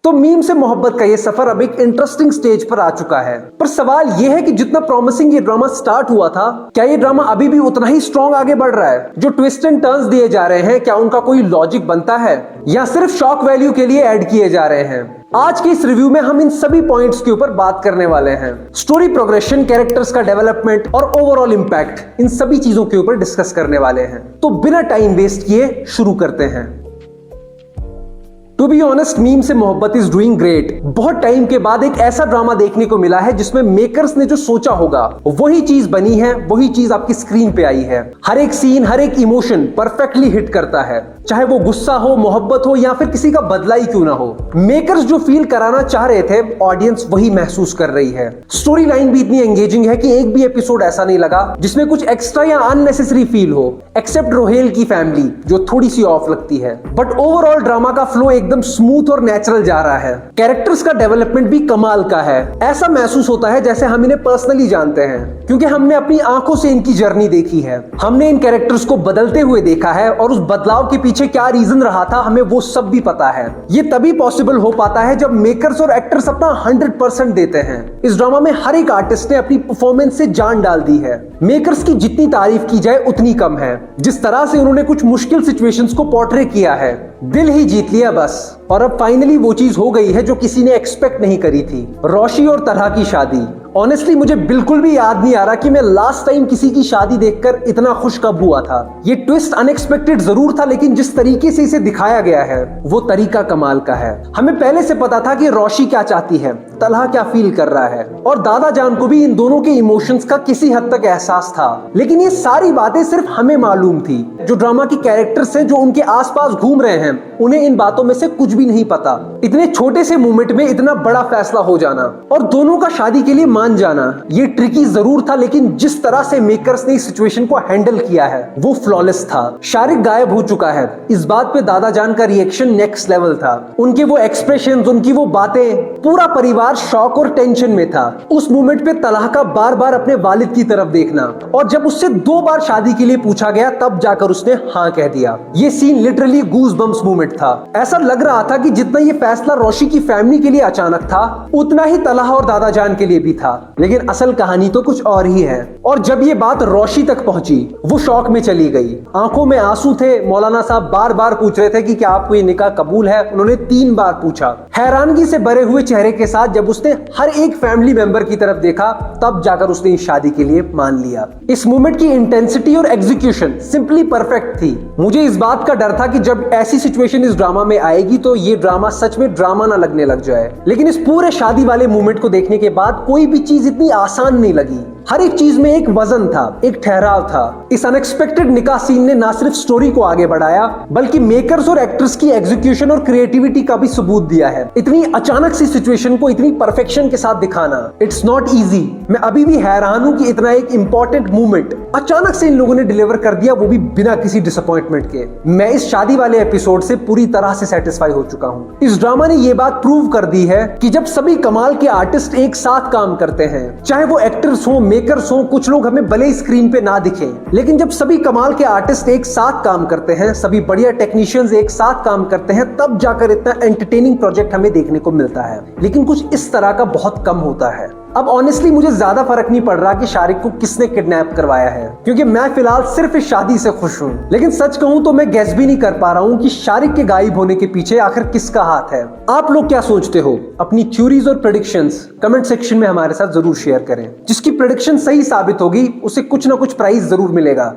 तो मीम से मोहब्बत का ये सफर अब एक इंटरेस्टिंग स्टेज पर आ चुका है। पर सवाल ये है कि जितना प्रॉमिसिंग ये ड्रामा स्टार्ट हुआ था, क्या ये ड्रामा अभी भी उतना ही स्ट्रॉन्ग आगे बढ़ रहा है? जो ट्विस्ट एंड टर्न्स दिए जा रहे हैं, क्या उनका कोई लॉजिक बनता है या सिर्फ शॉक वैल्यू के लिए ऐड किए जा रहे हैं? आज के इस रिव्यू में हम इन सभी पॉइंट्स के ऊपर बात करने वाले हैं। स्टोरी प्रोग्रेशन, कैरेक्टर्स का डेवलपमेंट और ओवरऑल इंपैक्ट, इन सभी चीजों के ऊपर डिस्कस करने वाले हैं। तो बिना टाइम वेस्ट किए शुरू करते हैं। टू बी ऑनेस्ट, मीम से मोहब्बत इज डूइंग ग्रेट। बहुत टाइम के बाद एक ऐसा ड्रामा देखने को मिला है जिसमें मेकर्स ने जो सोचा होगा वही चीज बनी है, वही चीज आपकी स्क्रीन पे आई है। हर एक सीन, हर एक इमोशन परफेक्टली हिट करता है, चाहे वो गुस्सा हो, मोहब्बत हो या फिर किसी का बदला ही क्यों ना हो। मेकर्स जो फील कराना चाह रहे थे, ऑडियंस वही महसूस कर रही है। स्टोरी लाइन भी इतनी एंगेजिंग है कि एक भी एपिसोड ऐसा नहीं लगा जिसमें कुछ एक्स्ट्रा या अननेसेसरी फील हो, एक्सेप्ट रोहेल की फैमिली जो थोड़ी सी ऑफ लगती है। बट ओवरऑल ड्रामा का फ्लो एकदम स्मूथ और नेचुरल जा रहा है। कैरेक्टर्स का डेवलपमेंट भी कमाल का है। ऐसा महसूस होता है जैसे हम इन्हें पर्सनली जानते हैं, क्योंकि हमने अपनी आंखों से इनकी जर्नी देखी है। हमने इन कैरेक्टर्स को बदलते हुए देखा है और उस बदलाव के पीछे क्या रीजन रहा था हमें वो सब भी पता है। ये तभी पॉसिबल हो पाता है जब मेकर्स और एक्टर्स अपना 100% देते हैं। इस ड्रामा में हर एक आर्टिस्ट ने अपनी परफॉर्मेंस से जान डाल दी है। मेकर्स की जितनी तारीफ की जाए उतनी कम है। जिस तरह से उन्होंने कुछ मुश्किल सिचुएशंस को पोर्ट्रे किया है, दिल ही जीत लिया बस। और अब फाइनली वो चीज हो गई है जो किसी ने एक्सपेक्ट नहीं करी थी, रोशी और तलहा की शादी। ऑनेस्टली मुझे बिल्कुल भी याद नहीं आ रहा कि मैं लास्ट टाइम किसी की शादी देखकर इतना खुश कब हुआ था। ये ट्विस्ट अनएक्सपेक्टेड जरूर था, लेकिन जिस तरीके से इसे दिखाया गया है वो तरीका कमाल का है। हमें पहले से पता था कि रोशी क्या चाहती है, तलहा क्या फील कर रहा है, और दादा जान को भी इन दोनों के इमोशंस का किसी हद तक एहसास था। लेकिन ये सारी बातें सिर्फ हमें मालूम थी। जो ड्रामा की कैरेक्टर्स हैं, जो उनके आसपास घूम रहे हैं, उन्हें इन बातों में से कुछ भी नहीं पता। इतने छोटे से मूवमेंट में इतना बड़ा फैसला हो जाना और दोनों का शादी के लिए मान जाना, ये ट्रिकी जरूर था, लेकिन जिस तरह से मेकर्स ने इस सिचुएशन को हैंडल किया है वो फ्लॉलेस था। शारिक गायब हो चुका है, इस बात पे दादा जान का रिएक्शन नेक्स्ट लेवल था। उनके वो एक्सप्रेशंस, उनकी वो बातें, पूरा परिवार शॉक और टेंशन में था। उस मोमेंट पे तलहा का बार बार अपने वालिद की तरफ देखना, और जब उससे 2 बार शादी के लिए पूछा गया तब जाकर उसने हाँ कह दिया। ये scene literally goosebumps moment था। ऐसा लग रहा था कि जितना ये फैसला रोशी की फैमिली के लिए अचानक था, उतना ही तलहा और दादा जान के लिए भी था। लेकिन असल कहानी तो कुछ और ही है। और जब ये बात रोशी तक पहुंची, वो शॉक में चली गई। आंखों में आंसू थे। मौलाना साहब बार बार पूछ रहे थे कि क्या आपको ये निकाह कबूल है। उन्होंने 3 बार पूछा। हैरानगी से भरे हुए चेहरे के साथ जब उसने हर एक फैमिली मेंबर की तरफ देखा, तब जाकर उसने इस शादी के लिए मान लिया। इस मोमेंट की इंटेंसिटी और एग्जीक्यूशन सिंपली परफेक्ट थी। मुझे इस बात का डर था कि जब ऐसी सिचुएशन इस ड्रामा में आएगी तो ये ड्रामा सच में ड्रामा ना लगने लग जाए। लेकिन इस पूरे शादी वाले मोमेंट को देखने के बाद कोई भी चीज इतनी आसान नहीं लगी। हर एक चीज में एक वजन था, एक ठहराव था। इस अनएक्सपेक्टेड निकाह सीन ने ना सिर्फ स्टोरी को आगे बढ़ाया, बल्कि मेकर्स और एक्टर्स की एग्जीक्यूशन और क्रिएटिविटी का भी सबूत दिया है। इतनी अचानक सी सिचुएशन को इतनी परफेक्शन के साथ दिखाना, इट्स नॉट इजी। मैं अभी भी हैरान हूं कि इतना एक इंपॉर्टेंट मूवमेंट अचानक से इन लोगों ने डिलीवर कर दिया, वो भी बिना किसी डिसअपॉइंटमेंट के। मैं इस शादी वाले एपिसोड से पूरी तरह से सेटिस्फाई हो चुका हूं। इस ड्रामा ने ये बात प्रूव कर दी है कि जब सभी कमाल के आर्टिस्ट एक साथ काम करते हैं, चाहे वो एक्टर्स हो, मेकर्स हो, कुछ लोग हमें भले ही स्क्रीन पे ना दिखें, लेकिन जब सभी कमाल के आर्टिस्ट एक साथ काम करते हैं, सभी बढ़िया टेक्नीशियंस एक साथ काम करते हैं, तब जाकर इतना एंटरटेनिंग प्रोजेक्ट हमें देखने को मिलता है। लेकिन कुछ इस तरह का बहुत कम होता है। अब ऑनेस्टली मुझे ज्यादा फर्क नहीं पड़ रहा कि शारिक को किसने किडनैप करवाया है, क्योंकि मैं फिलहाल सिर्फ इस शादी से खुश हूँ। लेकिन सच कहूँ तो मैं गेस भी नहीं कर पा रहा हूँ कि शारिक के गायब होने के पीछे आखिर किसका हाथ है। आप लोग क्या सोचते हो? अपनी थ्योरीज और प्रेडिक्शंस कमेंट सेक्शन में हमारे साथ जरूर शेयर करें। जिसकी प्रेडिक्शन सही साबित होगी उसे कुछ ना कुछ प्राइज जरूर मिलेगा।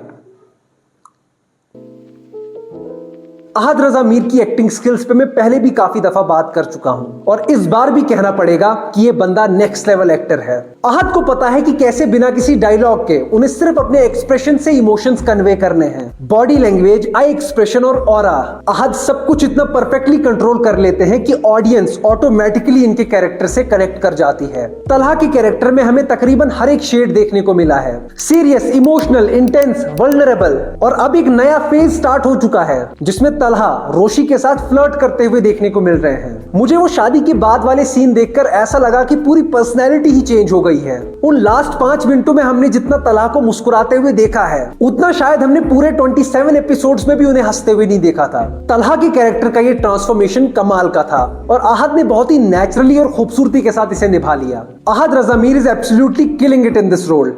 अहद रजा मीर की एक्टिंग स्किल्स पे मैं पहले भी काफी दफा बात कर चुका हूं, और इस बार भी कहना पड़ेगा कि ये बंदा नेक्स्ट लेवल एक्टर है। अहद को पता है कि कैसे बिना किसी डायलॉग के उन्हें सिर्फ अपने एक्सप्रेशन से इमोशंस कन्वे करने हैं। बॉडी लैंग्वेज, आई एक्सप्रेशन और ऑरा, अहद सब कुछ इतना परफेक्टली कंट्रोल कर लेते हैं कि ऑडियंस ऑटोमेटिकली इनके कैरेक्टर से कनेक्ट कर जाती है। तलहा के कैरेक्टर में हमें तकरीबन हर एक शेड देखने को मिला है। सीरियस, इमोशनल, इंटेंस, वल्नरेबल, और अब एक नया फेज स्टार्ट हो चुका है जिसमें तलहा रोशी के साथ फ्लर्ट करते हुए देखने को मिल रहे हैं। मुझे वो शादी के बाद वाले सीन देखकर ऐसा लगा कि पूरी पर्सनैलिटी ही चेंज हो गई है। उन लास्ट 5 मिनटों में हमने जितना तलहा को मुस्कुराते हुए देखा है, उतना शायद हमने पूरे 27 एपिसोड्स में भी उन्हें हंसते हुए नहीं देखा था। तलहा के कैरेक्टर का ये ट्रांसफॉर्मेशन कमाल का था और आहद ने बहुत ही नेचुरली और खूबसूरती के साथ इसे निभा लिया। Ahad Raza Mir is absolutely killing it in this role.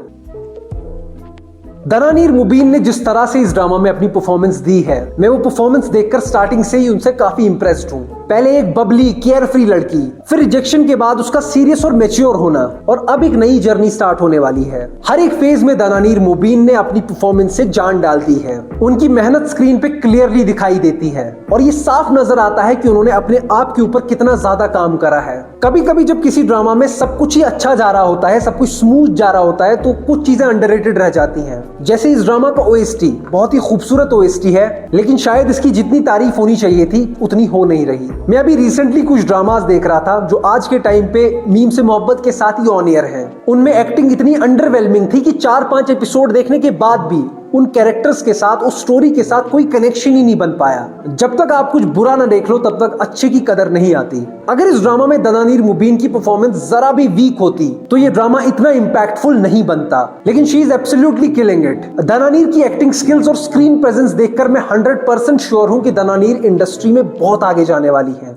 Dananeer Mubeen ने जिस तरह से इस ड्रामा में अपनी परफॉर्मेंस दी है, मैं वो परफॉर्मेंस देखकर स्टार्टिंग से ही उनसे काफी इंप्रेस्ड हूँ। पहले एक बबली केयरफ्री लड़की, फिर रिजेक्शन के बाद उसका सीरियस और मैच्योर होना, और अब एक नई जर्नी स्टार्ट होने वाली है। हर एक फेज में दनानीर मुबीन ने अपनी परफॉर्मेंस से जान डाल दी है। उनकी मेहनत स्क्रीन पे क्लियरली दिखाई देती है और ये साफ नजर आता है कि उन्होंने अपने आप के ऊपर कितना ज्यादा काम करा है। कभी कभी जब किसी ड्रामा में सब कुछ ही अच्छा जा रहा होता है, सब कुछ स्मूथ जा रहा होता है, तो कुछ चीजें अंडररेटेड रह जाती हैं। जैसे इस ड्रामा का OST बहुत ही खूबसूरत OST है, लेकिन शायद इसकी जितनी तारीफ होनी चाहिए थी उतनी हो नहीं रही। मैं अभी रिसेंटली कुछ ड्रामास देख रहा था जो आज के टाइम पे मीम से मोहब्बत के साथ ही ऑन एयर हैं। उनमें एक्टिंग इतनी अंडरवेलमिंग थी कि 4-5 एपिसोड देखने के बाद भी उन कैरेक्टर्स के साथ, उस स्टोरी के साथ कोई कनेक्शन ही नहीं बन पाया। जब तक आप कुछ बुरा ना देख लो तब तक अच्छे की कदर नहीं आती। अगर इस ड्रामा में दनानीर मुबीन की परफॉर्मेंस जरा भी वीक होती तो ये ड्रामा इतना इम्पैक्टफुल नहीं बनता, लेकिन she is absolutely killing it. Dananeer की एक्टिंग स्किल्स और स्क्रीन प्रेजेंस देखकर मैं 100% श्योर हूं कि दनानीर इंडस्ट्री में बहुत आगे जाने वाली है।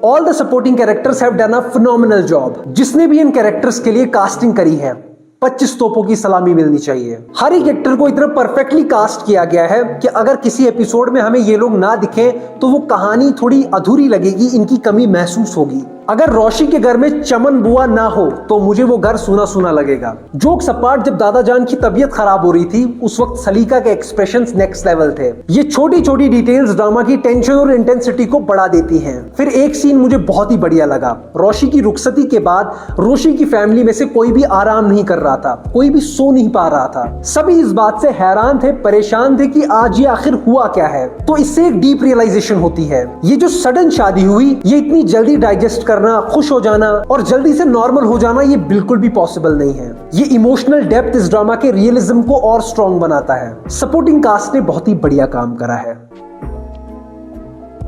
All the supporting characters have done a phenomenal job। जिसने भी इन कैरेक्टर्स के लिए कास्टिंग करी है, 25 तोपों की सलामी मिलनी चाहिए। हर एक एक्टर को इतना परफेक्टली कास्ट किया गया है कि अगर किसी एपिसोड में हमें ये लोग ना दिखे तो वो कहानी थोड़ी अधूरी लगेगी, इनकी कमी महसूस होगी। अगर रोशी के घर में चमन बुआ ना हो तो मुझे वो घर सूना सूना लगेगा। जोक सपाट, जब दादा जान की तबीयत खराब हो रही थी उस वक्त सलीका के एक्सप्रेशंस नेक्स्ट लेवल थे। ये छोटी छोटी डिटेल्स ड्रामा की टेंशन और इंटेंसिटी को बढ़ा देती हैं। फिर एक सीन मुझे बहुत ही बढ़िया लगा। रोशी की रुखसती के बाद रोशी की फैमिली में से कोई भी आराम नहीं कर रहा था, कोई भी सो नहीं पा रहा था। सभी इस बात से हैरान थे, परेशान थे कि आज ये आखिर हुआ क्या है। तो इससे एक डीप रियलाइजेशन होती है, ये जो सडन शादी हुई, ये इतनी जल्दी डाइजेस्ट करना, खुश हो जाना और जल्दी से नॉर्मल हो जाना, ये बिल्कुल भी पॉसिबल नहीं है। ये इमोशनल डेप्थ इस ड्रामा के रियलिज्म को और स्ट्रॉन्ग बनाता है। सपोर्टिंग कास्ट ने बहुत ही बढ़िया काम करा है।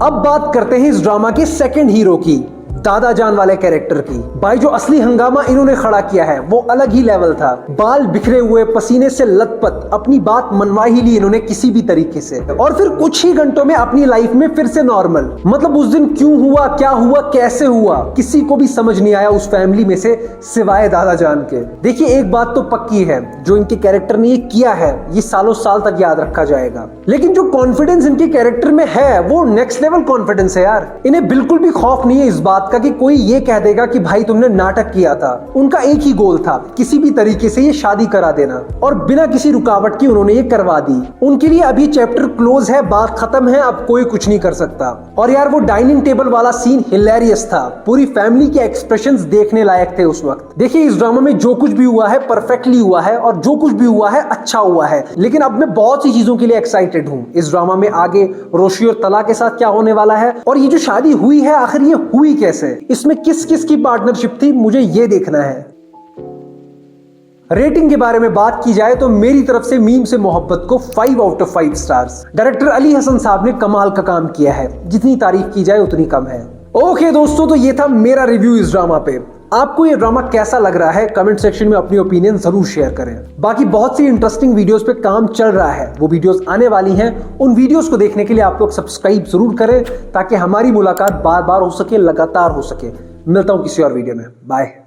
अब बात करते हैं इस ड्रामा के सेकंड हीरो की, दादा जान वाले कैरेक्टर की। भाई जो असली हंगामा इन्होंने खड़ा किया है वो अलग ही लेवल था। बाल बिखरे हुए, पसीने से लथपथ, अपनी बात मनवा ही ली इन्होंने किसी भी तरीके से, और फिर कुछ ही घंटों में अपनी लाइफ में फिर से नॉर्मल। मतलब उस दिन क्यों हुआ, क्या हुआ, कैसे हुआ, किसी को भी समझ नहीं आया उस फैमिली में से सिवाय दादा जान के। देखिए एक बात तो पक्की है, जो इनके कैरेक्टर ने ये किया है ये सालों साल तक याद रखा जाएगा। लेकिन जो कॉन्फिडेंस इनके कैरेक्टर में है वो नेक्स्ट लेवल कॉन्फिडेंस है यार। इन्हें बिल्कुल भी खौफ नहीं है इस बात का कि कोई ये कह देगा कि भाई तुमने नाटक किया था। उनका एक ही गोल था, किसी भी तरीके से ये शादी करा देना, और बिना किसी रुकावट की उन्होंने ये करवा दी। उनके लिए अभी चैप्टर क्लोज है, बात खत्म है, अब कोई कुछ नहीं कर सकता। और यार वो डाइनिंग टेबल वाला सीन हिलेरियस था, पूरी फैमिली के एक्सप्रेशंस देखने लायक थे उस वक्त। देखिए इस ड्रामा में जो कुछ भी हुआ है परफेक्टली हुआ है, और जो कुछ भी हुआ है अच्छा हुआ है। लेकिन अब मैं बहुत सी चीजों के लिए एक्साइटेड हूँ। इस ड्रामा में आगे रोशी और तला के साथ क्या होने वाला है, और ये जो शादी हुई है आखिर ये हुई कैसे, इसमें किस किस की पार्टनरशिप थी, मुझे ये देखना है। रेटिंग के बारे में बात की जाए तो मेरी तरफ से मीम से मोहब्बत को 5 out of 5 stars. Director Ali Hasan साहब ने कमाल का काम किया है, जितनी तारीफ की जाए उतनी कम है। ओके दोस्तों, तो ये था मेरा रिव्यू इस ड्रामा पे। आपको ये ड्रामा कैसा लग रहा है कमेंट सेक्शन में अपनी ओपिनियन जरूर शेयर करें। बाकी बहुत सी इंटरेस्टिंग वीडियोस पे काम चल रहा है, वो वीडियोस आने वाली हैं। उन वीडियोस को देखने के लिए आप लोग सब्सक्राइब जरूर करें ताकि हमारी मुलाकात बार बार हो सके, लगातार हो सके। मिलता हूं किसी और वीडियो में। बाय।